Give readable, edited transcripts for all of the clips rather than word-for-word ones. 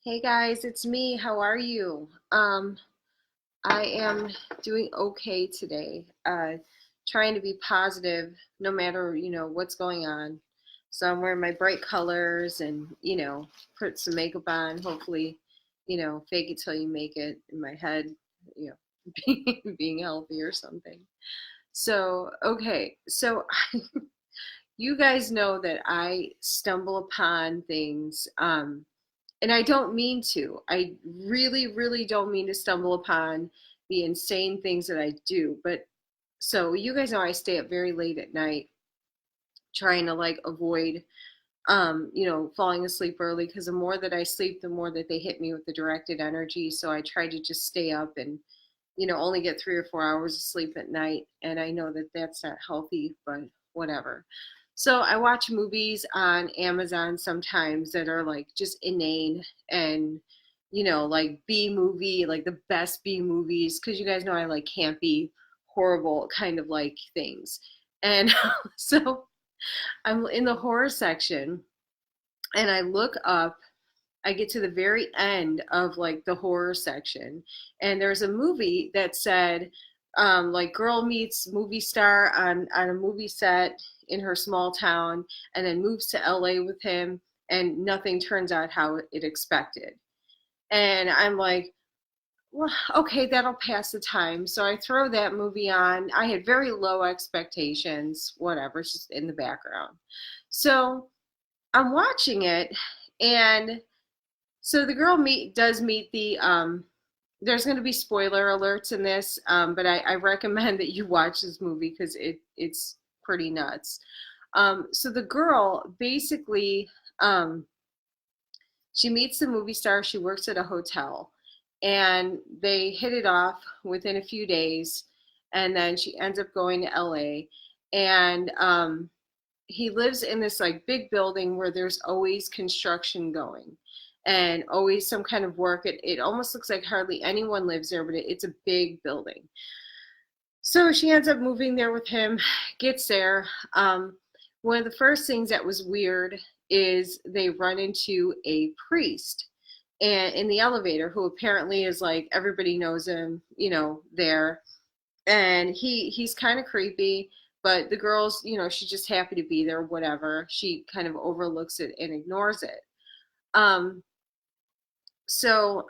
Hey guys, it's me. How are you? I am doing okay today. Trying to be positive no matter, what's going on. So I'm wearing my bright colors and, put some makeup on, hopefully, fake it till you make it in my head, you know, being healthy or something. So, okay. So you guys know that I stumble upon things. And I don't mean to. I really, really don't mean to stumble upon the insane things that I do. But so you guys know I stay up very late at night trying to like avoid falling asleep early because the more that I sleep, the more that they hit me with the directed energy. So I try to just stay up and only get 3 or 4 hours of sleep at night. And I know that that's not healthy, but whatever. So I watch movies on Amazon sometimes that are like just inane and, like B movie, like the best B movies, because you guys know I like campy, horrible kind of like things. And so I'm in the horror section and I look up, I get to the very end of like the horror section, and there's a movie that said, like girl meets movie star on a movie set in her small town, and then moves to LA with him, and nothing turns out how it expected. And I'm like, well, okay, that'll pass the time. So I throw that movie on. I had very low expectations, whatever, it's just in the background. So I'm watching it, and so the girl does meet the there's going to be spoiler alerts in this, but I recommend that you watch this movie because it's pretty nuts. So the girl basically she meets the movie star. She works at a hotel, and they hit it off within a few days, and then she ends up going to LA, and he lives in this like big building where there's always construction going and always some kind of work. It almost looks like hardly anyone lives there, but it's a big building. So she ends up moving there with him, gets there. One of the first things that was weird is they run into a priest and in the elevator who apparently is like everybody knows him, there. And he's kind of creepy, but the girl's, she's just happy to be there, whatever. She kind of overlooks it and ignores it. Um, so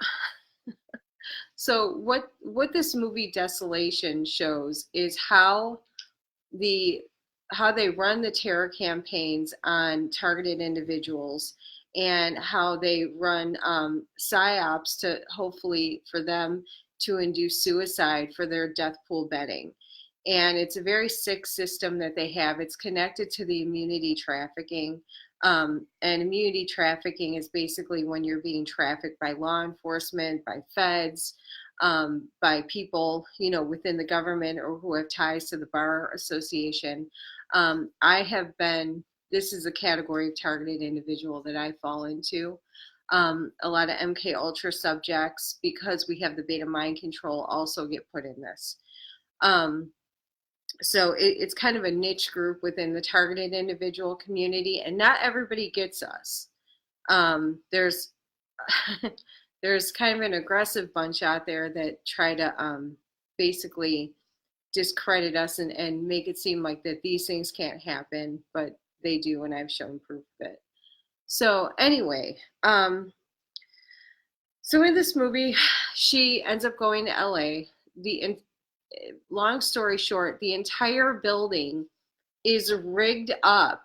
what this movie Desolation shows is the how they run the terror campaigns on targeted individuals, and how they run psyops to hopefully for them to induce suicide for their death pool betting. And it's a very sick system that they have. It's connected to the immunity trafficking. And immunity trafficking is basically when you're being trafficked by law enforcement, by feds, by people, within the government or who have ties to the bar association. I have been, this is a category of targeted individual that I fall into. A lot of MK Ultra subjects, because we have the beta mind control, also get put in this. So it's kind of a niche group within the targeted individual community, and not everybody gets us. There's there's kind of an aggressive bunch out there that try to basically discredit us and make it seem like that these things can't happen, but they do, and I've shown proof of it. So anyway, so in this movie, she ends up going to LA. The long story short, the entire building is rigged up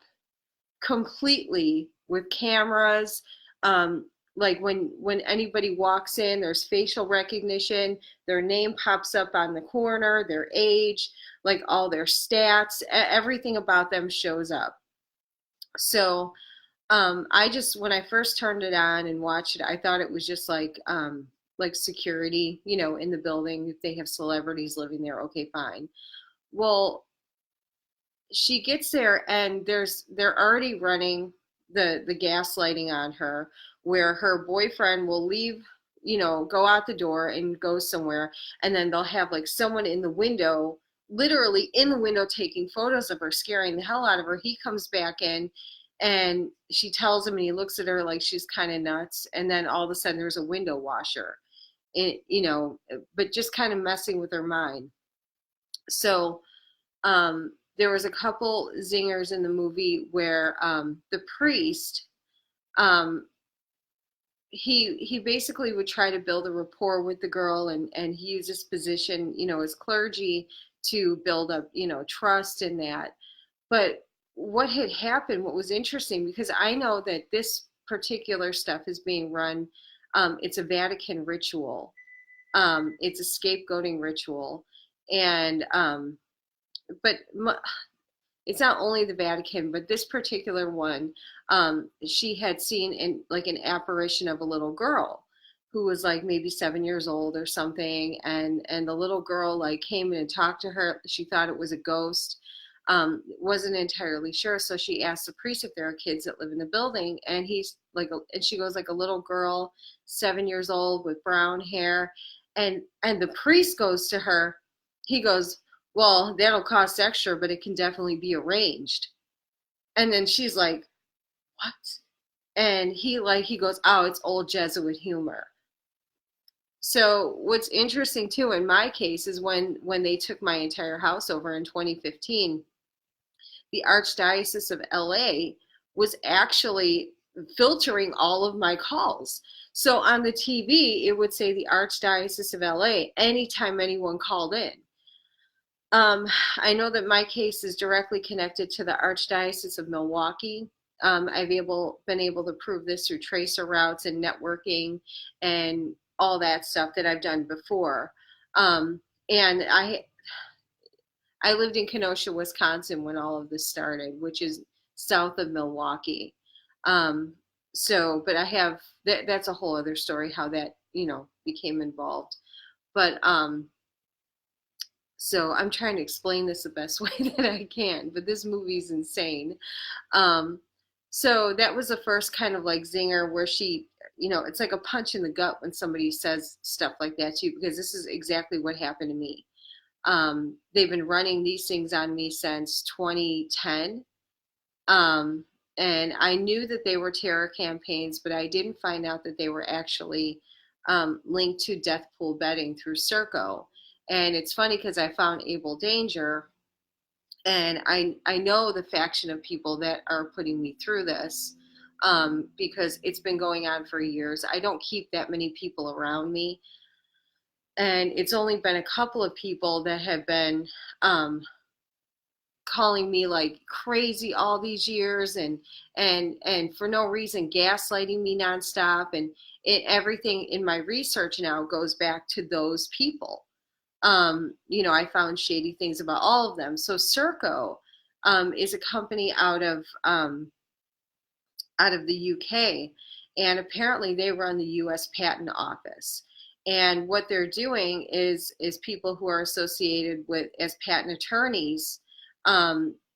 completely with cameras. Like when anybody walks in, there's facial recognition. Their name pops up on the corner, their age, like all their stats, everything about them shows up. So I just, when I first turned it on and watched it, I thought it was just like security, in the building. If they have celebrities living there, okay, fine. Well, she gets there and they're already running the gaslighting on her, where her boyfriend will leave, go out the door and go somewhere, and then they'll have like someone in the window, literally in the window, taking photos of her, scaring the hell out of her. He comes back in And she tells him, and he looks at her like she's kind of nuts. And then all of a sudden there's a window washer, but just kind of messing with her mind. So there was a couple zingers in the movie where the priest, um, he basically would try to build a rapport with the girl, and he used his position, as clergy, to build up, trust in that. But what had happened, what was interesting, because I know that this particular stuff is being run, it's a Vatican ritual. It's a scapegoating ritual. And but it's not only the Vatican, but this particular one, she had seen like an apparition of a little girl who was like maybe 7 years old or something, and the little girl like came in and talked to her. She thought it was a ghost, wasn't entirely sure, so she asked the priest if there are kids that live in the building, and he's like, and she goes like a little girl, 7 years old with brown hair, and the priest goes to her, he goes, well, that'll cost extra, but it can definitely be arranged. And then she's like, what? And he goes, oh, it's old Jesuit humor. So what's interesting too in my case is when they took my entire house over in 2015, the Archdiocese of LA was actually filtering all of my calls. So on the TV, it would say the Archdiocese of LA anytime anyone called in. I know that my case is directly connected to the Archdiocese of Milwaukee. I've been able to prove this through tracer routes and networking and all that stuff that I've done before. And I lived in Kenosha, Wisconsin when all of this started, which is south of Milwaukee. But I have that's a whole other story how that became involved. But so I'm trying to explain this the best way that I can, but this movie's insane. So that was the first kind of like zinger where she, it's like a punch in the gut when somebody says stuff like that to you, because this is exactly what happened to me. They've been running these things on me since 2010. And I knew that they were terror campaigns, but I didn't find out that they were actually linked to death pool betting through Serco. And it's funny because I found Able Danger, and I know the faction of people that are putting me through this, because it's been going on for years. I don't keep that many people around me. And it's only been a couple of people that have been calling me like crazy all these years, and for no reason gaslighting me nonstop. And everything in my research now goes back to those people. I found shady things about all of them. So Serco is a company out of the UK, and apparently they run the US Patent Office. And what they're doing is people who are associated with as patent attorneys,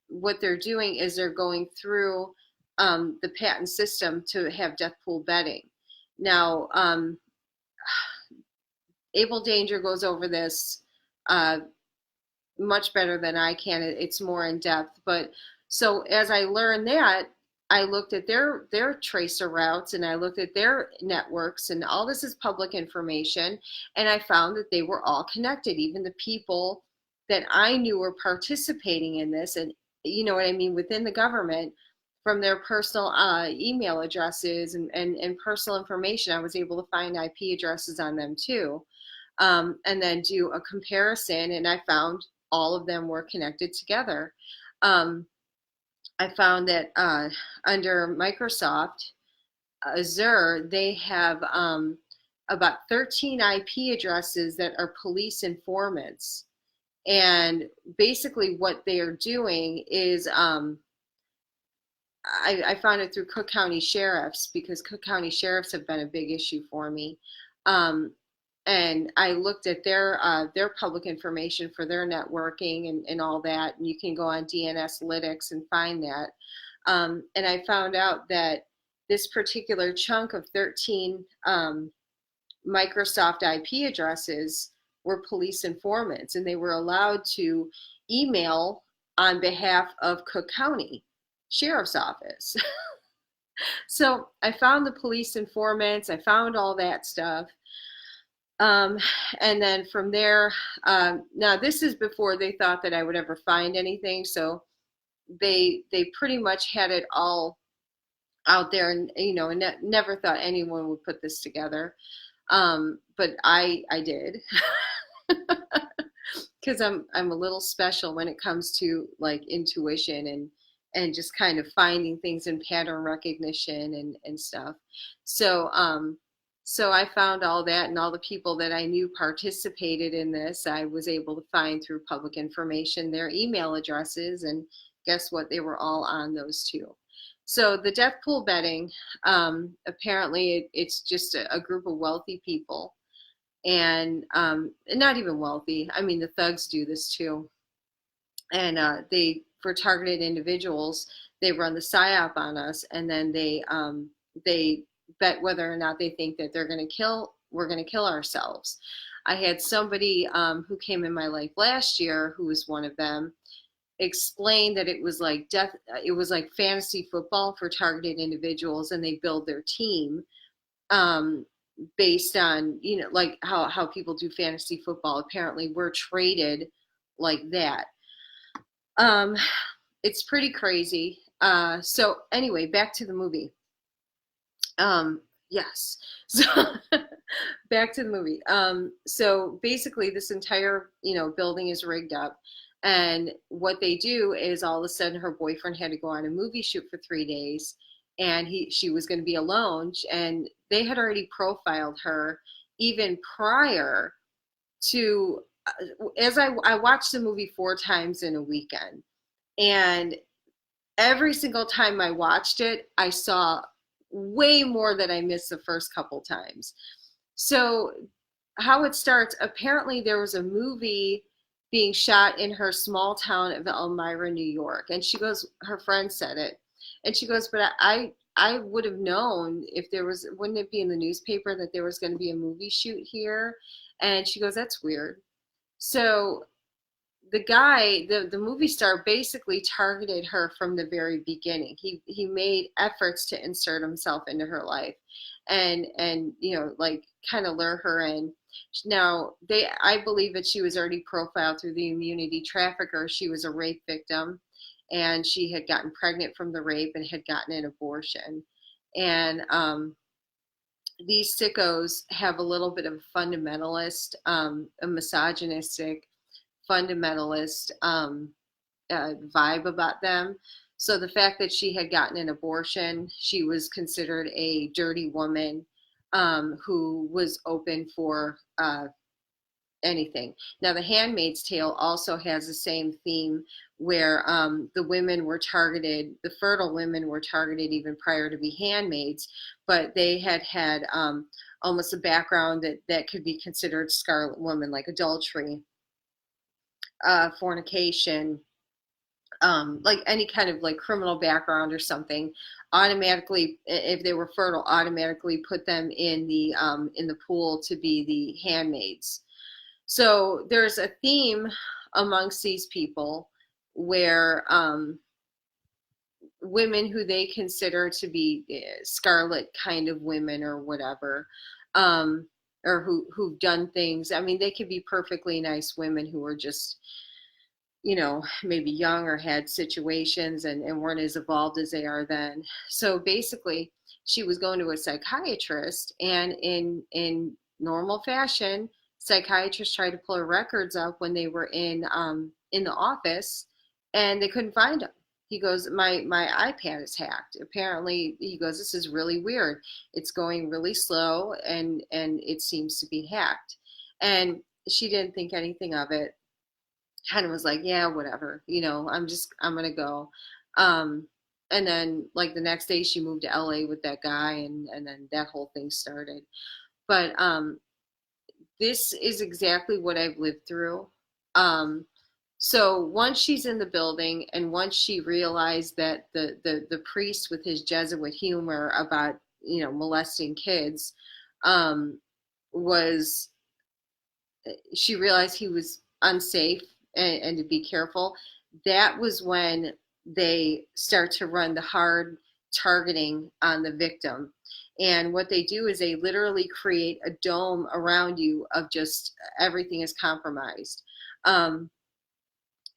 what they're doing is they're going through the patent system to have death pool betting. Now, Able Danger goes over this much better than I can. It's more in depth. But so as I learned that, I looked at their tracer routes, and I looked at their networks, and all this is public information. And I found that they were all connected, even the people that I knew were participating in this. And you know what I mean, within the government, from their personal email addresses and personal information, I was able to find IP addresses on them too. And then do a comparison, and I found all of them were connected together. I found that under Microsoft Azure, they have about 13 IP addresses that are police informants. And basically what they are doing is, I found it through Cook County sheriffs, because Cook County sheriffs have been a big issue for me. And I looked at their public information for their networking and all that, and you can go on DNSlytics and find that. And I found out that this particular chunk of 13 Microsoft IP addresses were police informants, and they were allowed to email on behalf of Cook County. sheriff's office. So I found the police informants, I found all that stuff. Um, and then from there, now this is before they thought that I would ever find anything. So they pretty much had it all out there, and and never thought anyone would put this together. But I did. Because I'm a little special when it comes to like intuition and just kind of finding things in pattern recognition and stuff. So so I found all that, and all the people that I knew participated in this, I was able to find through public information their email addresses, and guess what? They were all on those too. So the death pool betting, apparently it's just a group of wealthy people, and not even wealthy. I mean, the thugs do this too, and they for targeted individuals, they run the psyop on us, and then they bet whether or not they think that we're going to kill ourselves. I had somebody who came in my life last year, who was one of them, explain that it was like death. It was like fantasy football for targeted individuals, and they build their team. Based on like how people do fantasy football. Apparently we're traded like that. um it's pretty crazy. So anyway, back to the movie. Yes. So back to the movie. So basically this entire building is rigged up, and what they do is all of a sudden her boyfriend had to go on a movie shoot for 3 days, and she was going to be alone, and they had already profiled her even prior to as I watched the movie 4 times in a weekend, and every single time I watched it, I saw way more than I missed the first couple times. So, how it starts, apparently, there was a movie being shot in her small town of Elmira, New York. And she goes, her friend said it. And she goes, but I would have known if there was, wouldn't it be in the newspaper that there was going to be a movie shoot here? And she goes, that's weird. So the guy, the movie star, basically targeted her from the very beginning. He made efforts to insert himself into her life, and like kind of lure her in. Now I believe that she was already profiled through the immunity trafficker. She was a rape victim, and she had gotten pregnant from the rape and had gotten an abortion. And these sickos have a little bit of a fundamentalist, a misogynistic fundamentalist vibe about them. So the fact that she had gotten an abortion, she was considered a dirty woman, who was open for anything. Now, The Handmaid's Tale also has the same theme, where the women were targeted, the fertile women were targeted even prior to be handmaids, but they had almost a background that could be considered scarlet woman, like adultery, fornication, like any kind of like criminal background or something. Automatically, if they were fertile, automatically put them in the pool to be the handmaids. So there's a theme amongst these people where women who they consider to be scarlet kind of women or whatever, or who've done things. I mean, they could be perfectly nice women who are just maybe young or had situations and weren't as evolved as they are then. So basically, she was going to a psychiatrist, and in normal fashion, psychiatrists tried to pull her records up when they were in the office, and they couldn't find them. He goes, my iPad is hacked. Apparently, he goes, this is really weird. It's going really slow, and it seems to be hacked. And she didn't think anything of it. Kind of was like, yeah, whatever, I'm gonna go. And then like the next day she moved to LA with that guy, and then that whole thing started. But this is exactly what I've lived through. So once she's in the building, and once she realized that the priest with his Jesuit humor about molesting kids, was she realized he was unsafe, and to be careful. That was when they start to run the hard targeting on the victim. And what they do is they literally create a dome around you of just everything is compromised.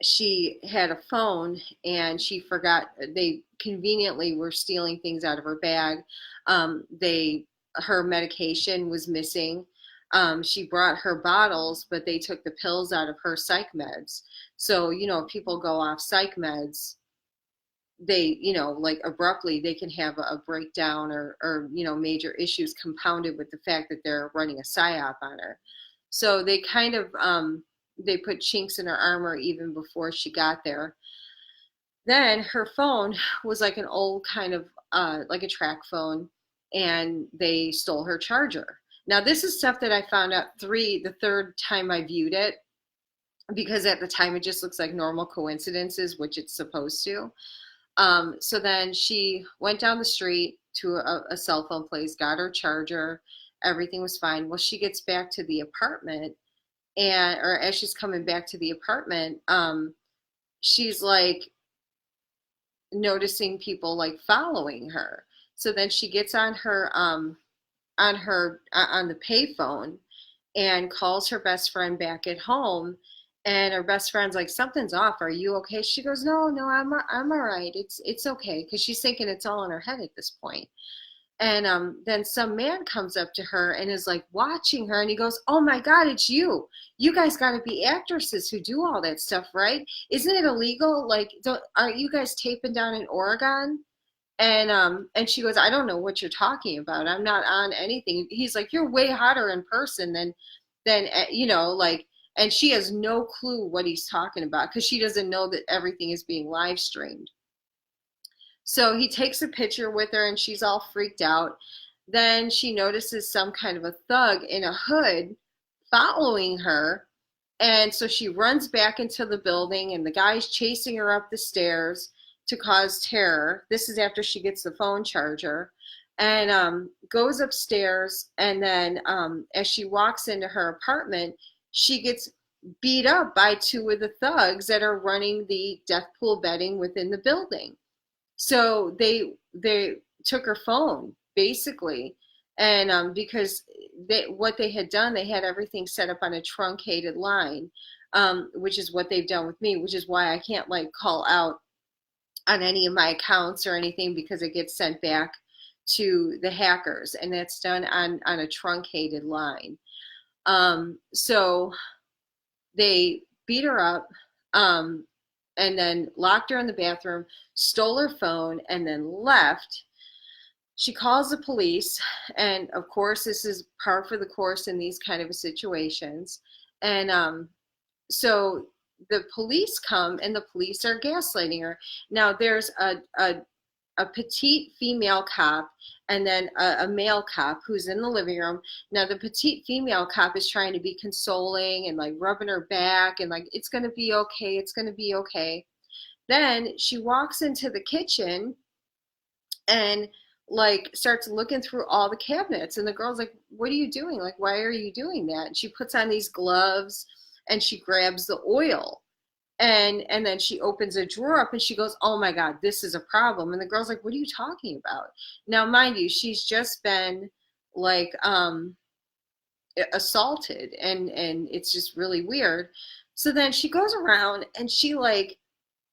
She had a phone and she forgot. They conveniently were stealing things out of her bag. They Her medication was missing. She brought her bottles, but they took the pills out of her psych meds. So if people go off psych meds, they like abruptly they can have a breakdown, or major issues compounded with the fact that they're running a psyop on her. So they kind of they put chinks in her armor even before she got there. Then her phone was like an old kind of like a track phone, and they stole her charger. Now this is stuff that I found out the third time I viewed it, because at the time it just looks like normal coincidences, which it's supposed to. So then she went down the street to a cell phone place, got her charger, everything was fine. Well, she gets back to the apartment, or as she's coming back to the apartment, she's like noticing people like following her. So then she gets on the payphone and calls her best friend back at home. And her best friend's like, something's off. Are you okay? She goes, no, I'm all right. It's okay, because she's thinking it's all in her head at this point. And then some man comes up to her and is like watching her, and he goes, oh my God, it's you. You guys got to be actresses who do all that stuff, right? Isn't it illegal? Like, aren't you guys taping down in Oregon? And she goes, I don't know what you're talking about. I'm not on anything. He's like, you're way hotter in person than like, and she has no clue what he's talking about, because she doesn't know that everything is being live streamed. So he takes a picture with her and she's all freaked out. Then she notices some kind of a thug in a hood following her. And so she runs back into the building, and the guy's chasing her up the stairs to cause terror. This is after she gets the phone charger, and goes upstairs. And then as she walks into her apartment, she gets beat up by two of the thugs that are running the death pool betting within the building. So they took her phone basically, and because what they had done, they had everything set up on a truncated line, which is what they've done with me, which is why I can't like call out on any of my accounts or anything, because it gets sent back to the hackers, and that's done on a truncated line. So they beat her up, and then locked her in the bathroom, stole her phone, and then left. She calls the police, and of course, this is par for the course in these kind of situations. And so the police come, and the police are gaslighting her. Now, there's a petite female cop, and then a male cop who's in the living room. Now the petite female cop is trying to be consoling and like rubbing her back and like, it's going to be okay, it's going to be okay. Then she walks into the kitchen and like starts looking through all the cabinets, and the girl's like, what are you doing? Like, why are you doing that? And she puts on these gloves and she grabs the oil. And then she opens a drawer up and she goes, oh my God, this is a problem. And the girl's like, what are you talking about? Now, mind you, she's just been like assaulted, and it's just really weird. So then she goes around and she like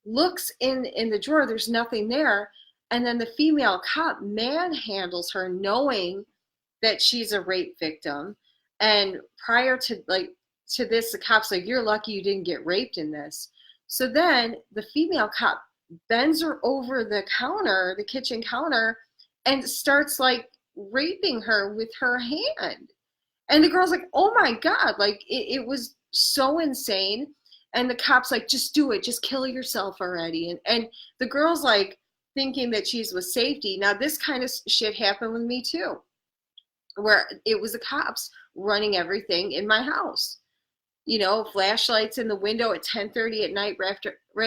looks in the drawer, there's nothing there. And then the female cop manhandles her, knowing that she's a rape victim. And prior to this, the cop's like, you're lucky you didn't get raped in this. So then the female cop bends her over the counter, the kitchen counter, and starts like raping her with her hand. And the girl's like, oh my God, like it was so insane. And the cop's like, just do it, just kill yourself already. And the girl's like thinking that she's with safety. Now this kind of shit happened with me too, where it was the cops running everything in my house. Flashlights in the window at 10:30 at night, right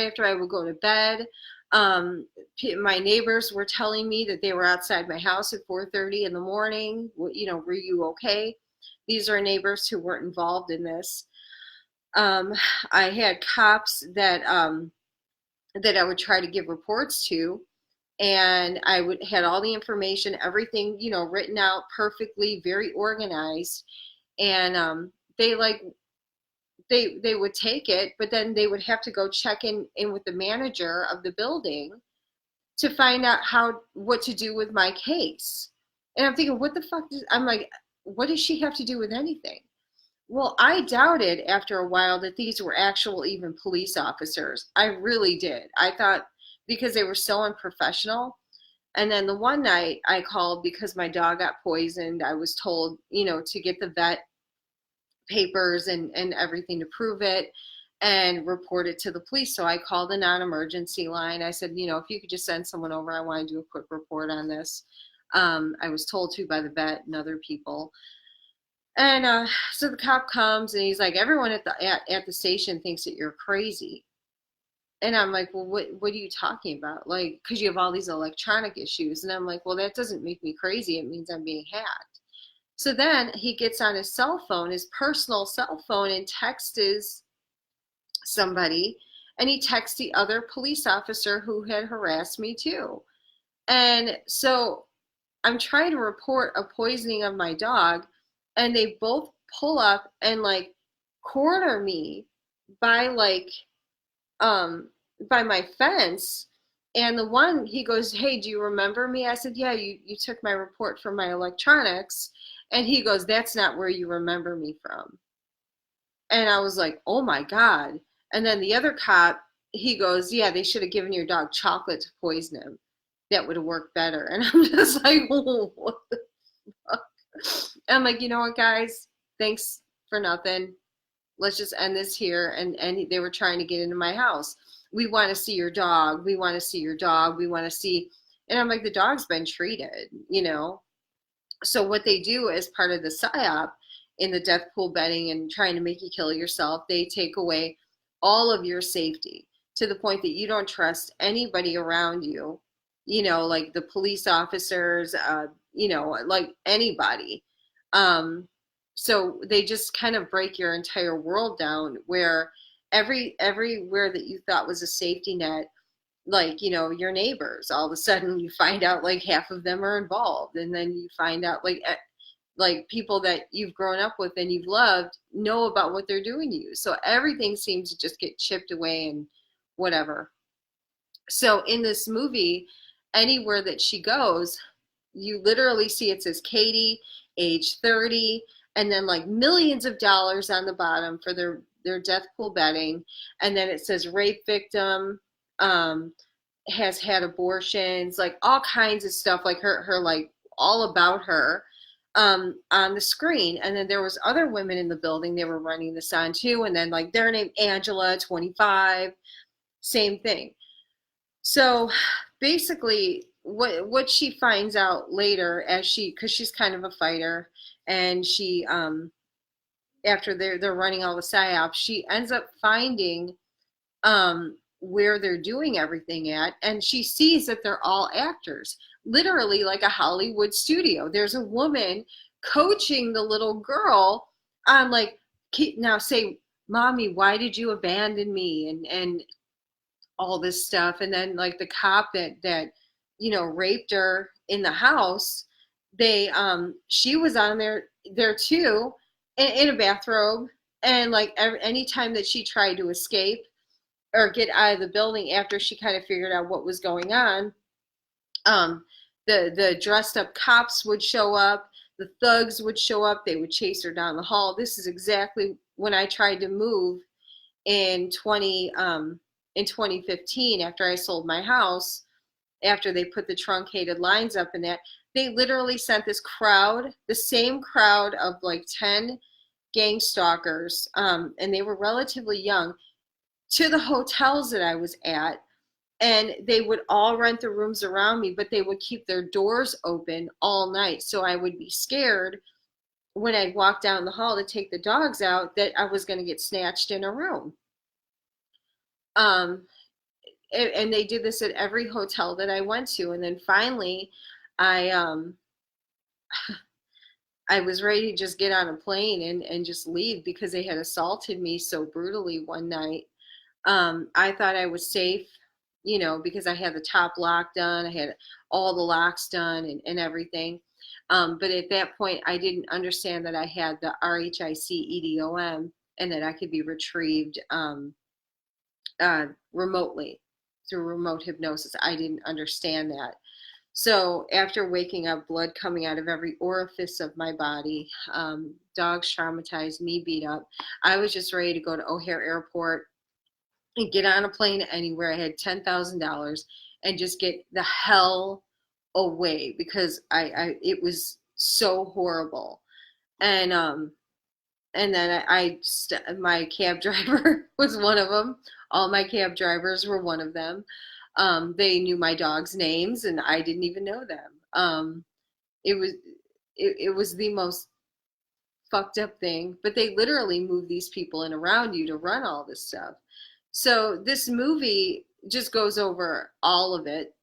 after I would go to bed. My neighbors were telling me that they were outside my house at 4:30 in the morning. Were you okay? These are neighbors who weren't involved in this. I had cops that that I would try to give reports to, and I would had all the information, everything, written out perfectly, very organized. And they like they would take it, but then they would have to go check in with the manager of the building to find out what to do with my case. And I'm thinking, what the fuck I'm like, what does she have to do with anything? Well, I doubted after a while that these were actual even police officers. I really did. I thought because they were so unprofessional. And then the one night I called because my dog got poisoned. I was told, to get the vet papers and everything to prove it and report it to the police. So I called the non-emergency line. I said, if you could just send someone over, I want to do a quick report on this. I was told to by the vet and other people. And so the cop comes and he's like, everyone at the station thinks that you're crazy. And I'm like, well, what are you talking about? Like, because you have all these electronic issues. And I'm like, well, that doesn't make me crazy. It means I'm being hacked. So then he gets on his cell phone, his personal cell phone, and texts somebody. And he texts the other police officer who had harassed me too. And so I'm trying to report a poisoning of my dog, and they both pull up and like corner me by by my fence. And the one, he goes, hey, do you remember me? I said, yeah, you took my report from my electronics. And he goes, that's not where you remember me from. And I was like, oh my God. And then the other cop, he goes, yeah, they should have given your dog chocolate to poison him. That would have worked better. And I'm just like, oh, what the fuck? And I'm like, you know what, guys? Thanks for nothing. Let's just end this here. And they were trying to get into my house. We want to see your dog. We want to see your dog. We want to see. And I'm like, the dog's been treated. So what they do as part of the psyop in the death pool betting and trying to make you kill yourself, they take away all of your safety to the point that you don't trust anybody around you, like the police officers, like anybody. So they just kind of break your entire world down where everywhere that you thought was a safety net, like your neighbors, all of a sudden you find out like half of them are involved, and then you find out like people that you've grown up with and you've loved know about what they're doing to you. So everything seems to just get chipped away and whatever. So in this movie, anywhere that she goes, you literally see it says Katie, age 30, and then like millions of dollars on the bottom for their death pool betting, and then it says rape victim, has had abortions, like all kinds of stuff, like her like all about her on the screen. And then there was other women in the building, they were running this on too, and then like their name Angela, 25, same thing. So basically what she finds out later, because she's kind of a fighter, and she after they're running all the psyops, she ends up finding where they're doing everything at, and she sees that they're all actors, literally like a Hollywood studio. There's a woman coaching the little girl on like, now say, mommy, why did you abandon me, and all this stuff. And then like the cop that raped her in the house, they she was on there too, in a bathrobe. And like anytime that she tried to escape or get out of the building after she kind of figured out what was going on, the dressed up cops would show up, the thugs would show up, they would chase her down the hall. This is exactly when I tried to move in 2015, after I sold my house, after they put the truncated lines up in that. They literally sent this crowd, the same crowd of like 10 gang stalkers, and they were relatively young, to the hotels that I was at. And they would all rent the rooms around me, but they would keep their doors open all night. So I would be scared when I'd walk down the hall to take the dogs out that I was going to get snatched in a room. And they did this at every hotel that I went to. And then finally, I I was ready to just get on a plane and just leave because they had assaulted me so brutally one night. I thought I was safe. because I had the top lock done, I had all the locks done and everything. But at that point, I didn't understand that I had the RHIC-EDOM and that I could be retrieved remotely through remote hypnosis. I didn't understand that. So after waking up, blood coming out of every orifice of my body, dogs traumatized, me beat up, I was just ready to go to O'Hare Airport and get on a plane anywhere. I had $10,000 and just get the hell away because it was so horrible. And then my cab driver was one of them. All my cab drivers were one of them. They knew my dog's names and I didn't even know them. It was it was the most fucked up thing, but they literally move these people in around you to run all this stuff. So this movie just goes over all of it,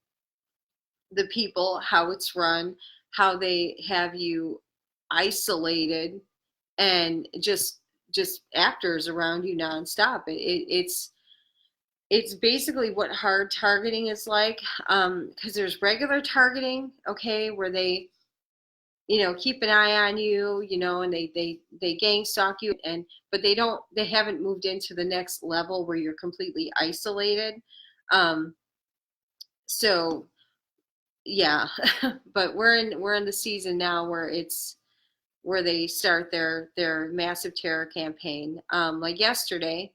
the people, how it's run, how they have you isolated, and just actors around you nonstop. It's basically what hard targeting is like, because there's regular targeting, okay, where they keep an eye on you, and they gang stalk you, but they haven't moved into the next level where you're completely isolated. Um, so yeah, but we're in the season now where they start their massive terror campaign. Like yesterday,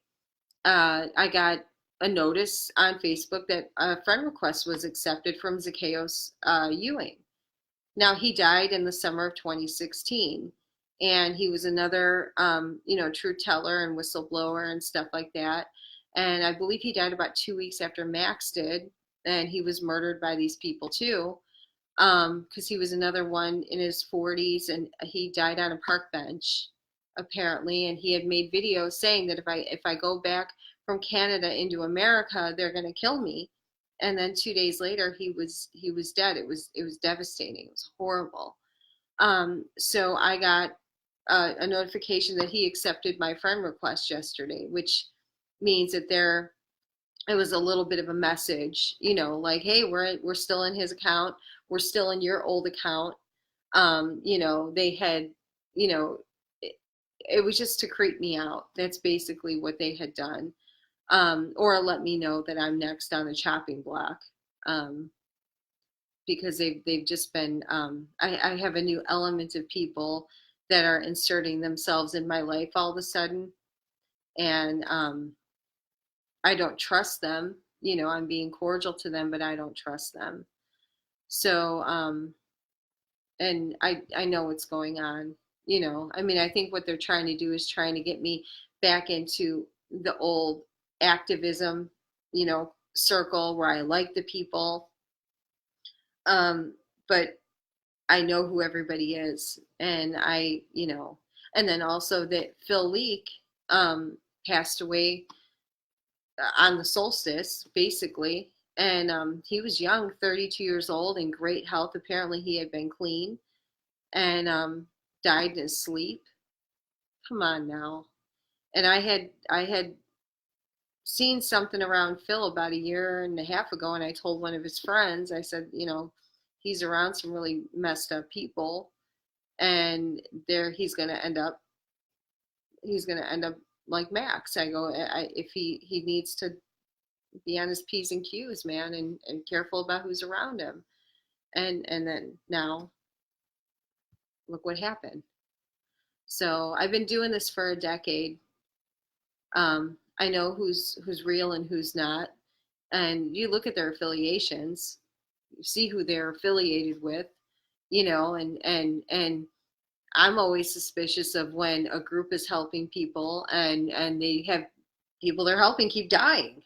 I got a notice on Facebook that a friend request was accepted from Zacchaeus Ewing. Now, he died in the summer of 2016, and he was another, truth teller and whistleblower and stuff like that. And I believe he died about 2 weeks after Max did, and he was murdered by these people too, because he was another one in his 40s, and he died on a park bench, apparently. And he had made videos saying that if I go back from Canada into America, they're going to kill me. And then 2 days later, he was dead. It was devastating. It was horrible. So I got a notification that he accepted my friend request yesterday, which means that it was a little bit of a message, like, hey, we're still in his account, we're still in your old account. They had, it was just to creep me out. That's basically what they had done. Or let me know that I'm next on the chopping block, because they've just been. I have a new element of people that are inserting themselves in my life all of a sudden, and I don't trust them. I'm being cordial to them, but I don't trust them. So, and I know what's going on. I think what they're trying to do is trying to get me back into the old activism, circle where I like the people. But I know who everybody is, and and then also that Phil Leak passed away on the solstice, basically. And he was young, 32 years old, in great health. Apparently, he had been clean, and died in his sleep. Come on now. And I had seen something around Phil about a year and a half ago, and I told one of his friends, I said, he's around some really messed up people, and he's going to end up like Max. I go, if he needs to be on his P's and Q's, man, and careful about who's around him. And then now look what happened. So I've been doing this for a decade. I know who's real and who's not. And you look at their affiliations, you see who they're affiliated with, and I'm always suspicious of when a group is helping people and they have people they're helping keep dying,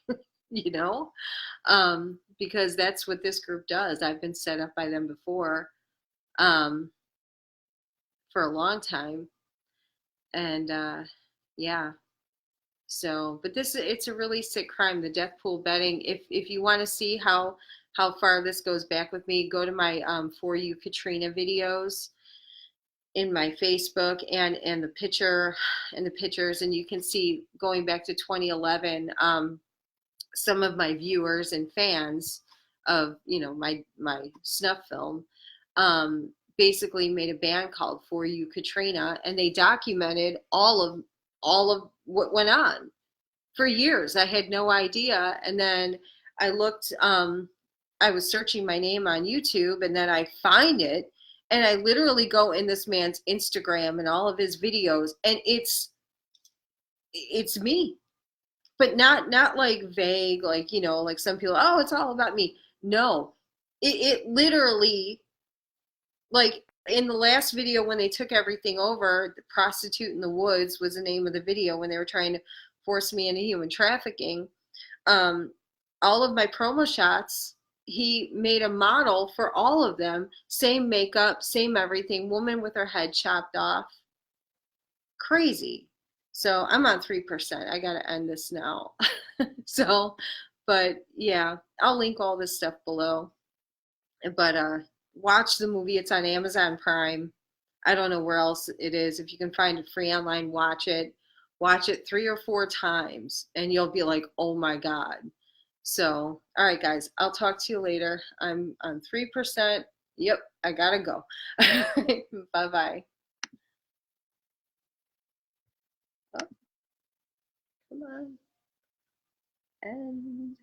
because that's what this group does. I've been set up by them before, for a long time. And yeah. So, but it's a really sick crime, the death pool betting. If you want to see how far this goes back with me, go to my For You Katrina videos in my Facebook and the pictures, and you can see going back to 2011. some of my viewers and fans of, you know, my snuff film, basically made a band called For You Katrina, and they documented all of what went on for years. I had no idea. And then I looked, I was searching my name on YouTube, and then I find it, and I literally go in this man's Instagram and all of his videos, and it's me. But not like vague, like, you know, like some people, oh, it's all about me. No, it literally, like in the last video when they took everything over, the prostitute in the woods was the name of the video, when they were trying to force me into human trafficking. um, all of my promo shots, he made a model for all of them, same makeup, same everything, woman with her head chopped off. Crazy. So I'm on 3%. I gotta end this now. So, but yeah, I'll link all this stuff below. But watch the movie. It's on Amazon Prime. I don't know where else it is. If you can find it free online, watch it. Watch it 3 or 4 times, and you'll be like, "Oh my God." So, all right, guys, I'll talk to you later. I'm on 3%. Yep, I gotta go. Bye bye. Oh, come on. And.